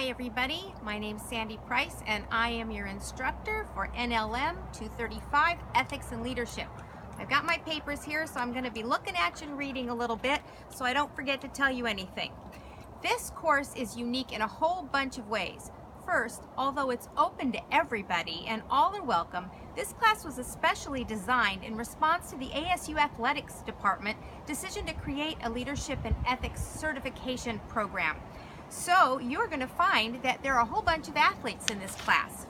Hi everybody, my name's Sandy Price and I am your instructor for NLM 235 Ethics and Leadership. I've got my papers here, so I'm going to be looking at you and reading a little bit so I don't forget to tell you anything. This course is unique in a whole bunch of ways. First, although it's open to everybody and all are welcome, this class was especially designed in response to the ASU Athletics Department decision to create a Leadership and Ethics certification program. So you're going to find that there are a whole bunch of athletes in this class.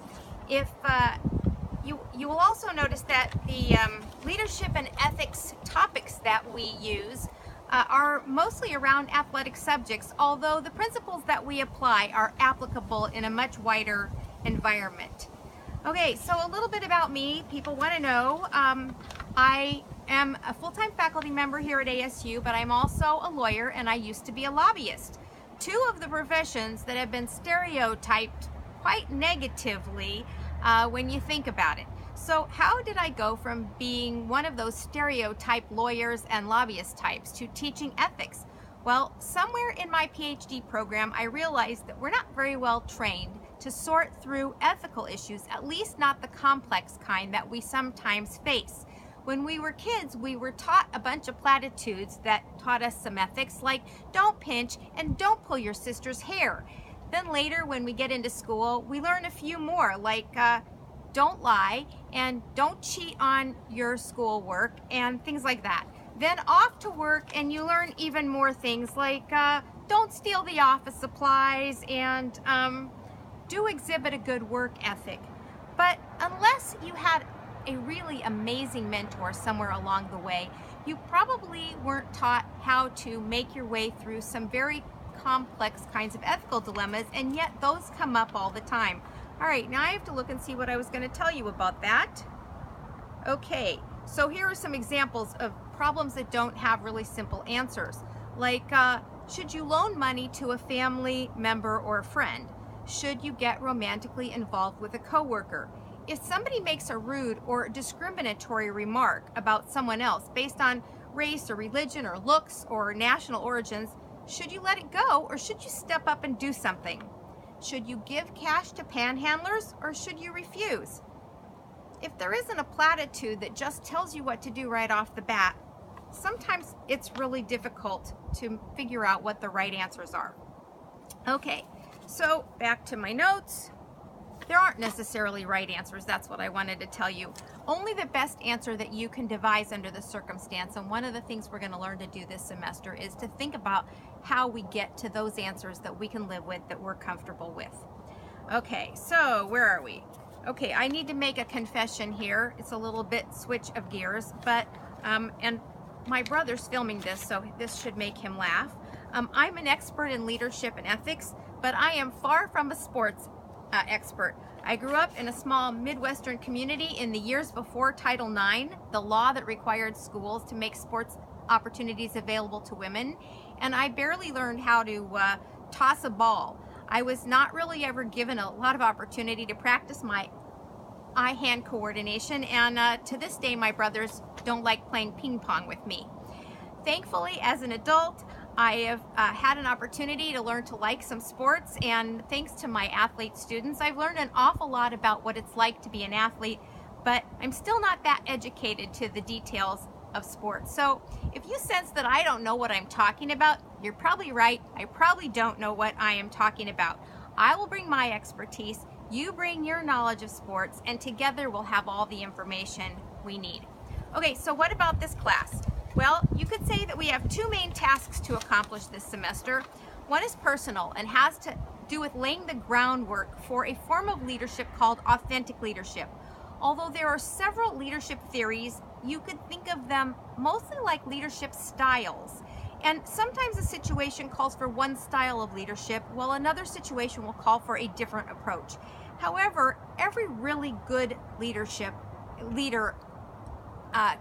You will also notice that the leadership and ethics topics that we use are mostly around athletic subjects, although the principles that we apply are applicable in a much wider environment. Okay, so a little bit about me. People want to know I am a full-time faculty member here at ASU, but I'm also a lawyer and I used to be a lobbyist. Two of the professions that have been stereotyped quite negatively when you think about it. So how did I go from being one of those stereotype lawyers and lobbyist types to teaching ethics? Well, somewhere in my PhD program, I realized that we're not very well trained to sort through ethical issues, at least not the complex kind that we sometimes face. When we were kids, we were taught a bunch of platitudes that taught us some ethics, like don't pinch and don't pull your sister's hair. Then later, when we get into school, we learn a few more, like don't lie and don't cheat on your schoolwork and things like that. Then off to work and you learn even more things like don't steal the office supplies and do exhibit a good work ethic. But unless you had a really amazing mentor somewhere along the way, you probably weren't taught how to make your way through some very complex kinds of ethical dilemmas, and yet those come up all the time. All right, now I have to look and see what I was going to tell you about that. Okay, so here are some examples of problems that don't have really simple answers. Like, should you loan money to a family member or a friend? Should you get romantically involved with a coworker? If somebody makes a rude or discriminatory remark about someone else based on race or religion or looks or national origins, should you let it go or should you step up and do something? Should you give cash to panhandlers or should you refuse? If there isn't a platitude that just tells you what to do right off the bat, sometimes it's really difficult to figure out what the right answers are. Okay, so back to my notes. There aren't necessarily right answers, that's what I wanted to tell you. Only the best answer that you can devise under the circumstance, and one of the things we're going to learn to do this semester is to think about how we get to those answers that we can live with, that we're comfortable with. Okay, so where are we? Okay, I need to make a confession here. It's a little bit switch of gears, but, and my brother's filming this, so this should make him laugh. I'm an expert in leadership and ethics, but I am far from a sports expert. I grew up in a small Midwestern community in the years before Title IX, the law that required schools to make sports opportunities available to women, and I barely learned how to toss a ball. I was not really ever given a lot of opportunity to practice my eye-hand coordination, and to this day my brothers don't like playing ping pong with me. Thankfully, as an adult, I have had an opportunity to learn to like some sports, and thanks to my athlete students, I've learned an awful lot about what it's like to be an athlete, but I'm still not that educated to the details of sports. So if you sense that I don't know what I'm talking about, you're probably right. I probably don't know what I am talking about. I will bring my expertise, you bring your knowledge of sports, and together we'll have all the information we need. Okay, so what about this class? Well, you could say that we have two main tasks to accomplish this semester. One is personal and has to do with laying the groundwork for a form of leadership called authentic leadership. Although there are several leadership theories, you could think of them mostly like leadership styles. And sometimes a situation calls for one style of leadership, while another situation will call for a different approach. However, every really good leader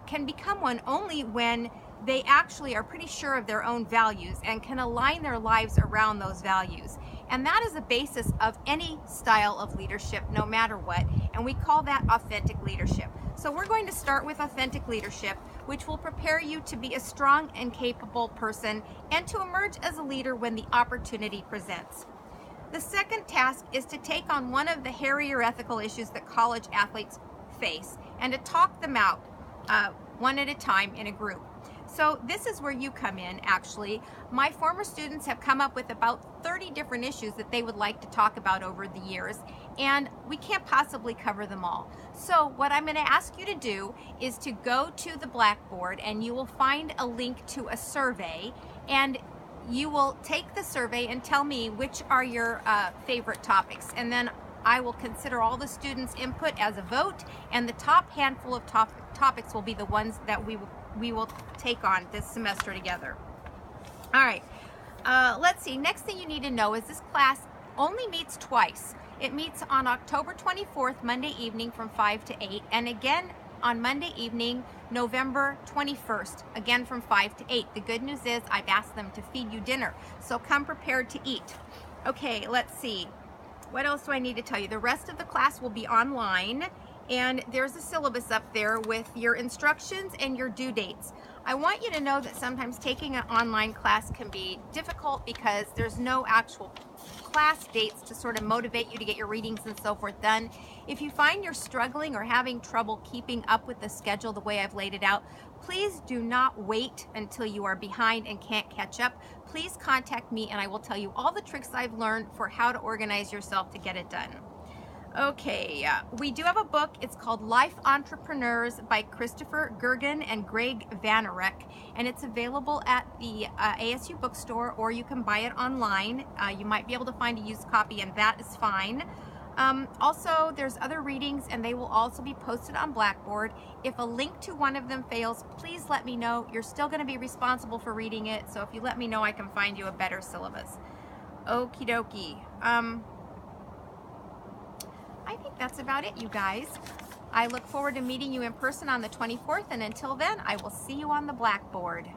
can become one only when they actually are pretty sure of their own values and can align their lives around those values. And that is the basis of any style of leadership, no matter what, and we call that authentic leadership. So we're going to start with authentic leadership, which will prepare you to be a strong and capable person and to emerge as a leader when the opportunity presents. The second task is to take on one of the hairier ethical issues that college athletes face and to talk them out one at a time in a group. So this is where you come in, actually. My former students have come up with about 30 different issues that they would like to talk about over the years, and we can't possibly cover them all. So what I'm going to ask you to do is to go to the Blackboard, and you will find a link to a survey, and you will take the survey and tell me which are your favorite topics, and then I will consider all the students' input as a vote, and the top handful of topics will be the ones that we will take on this semester together. All right, let's see. Next thing you need to know is this class only meets twice. It meets on October 24th, Monday evening from 5 to 8, and again on Monday evening, November 21st, again from 5 to 8. The good news is I've asked them to feed you dinner, so come prepared to eat. Okay, let's see. What else do I need to tell you? The rest of the class will be online, and there's a syllabus up there with your instructions and your due dates. I want you to know that sometimes taking an online class can be difficult because there's no actual class dates to sort of motivate you to get your readings and so forth done. If you find you're struggling or having trouble keeping up with the schedule the way I've laid it out, please do not wait until you are behind and can't catch up. Please contact me and I will tell you all the tricks I've learned for how to organize yourself to get it done. Okay, we do have a book. It's called Life Entrepreneurs by Christopher Gergen and Greg Vanarek, and it's available at the ASU bookstore, or you can buy it online. You might be able to find a used copy, and that is fine. Also, there's other readings, and they will also be posted on Blackboard. If a link to one of them fails, please let me know. You're still going to be responsible for reading it, so if you let me know, I can find you a better syllabus. Okie dokie. I think that's about it, you guys. I look forward to meeting you in person on the 24th, and until then, I will see you on the Blackboard.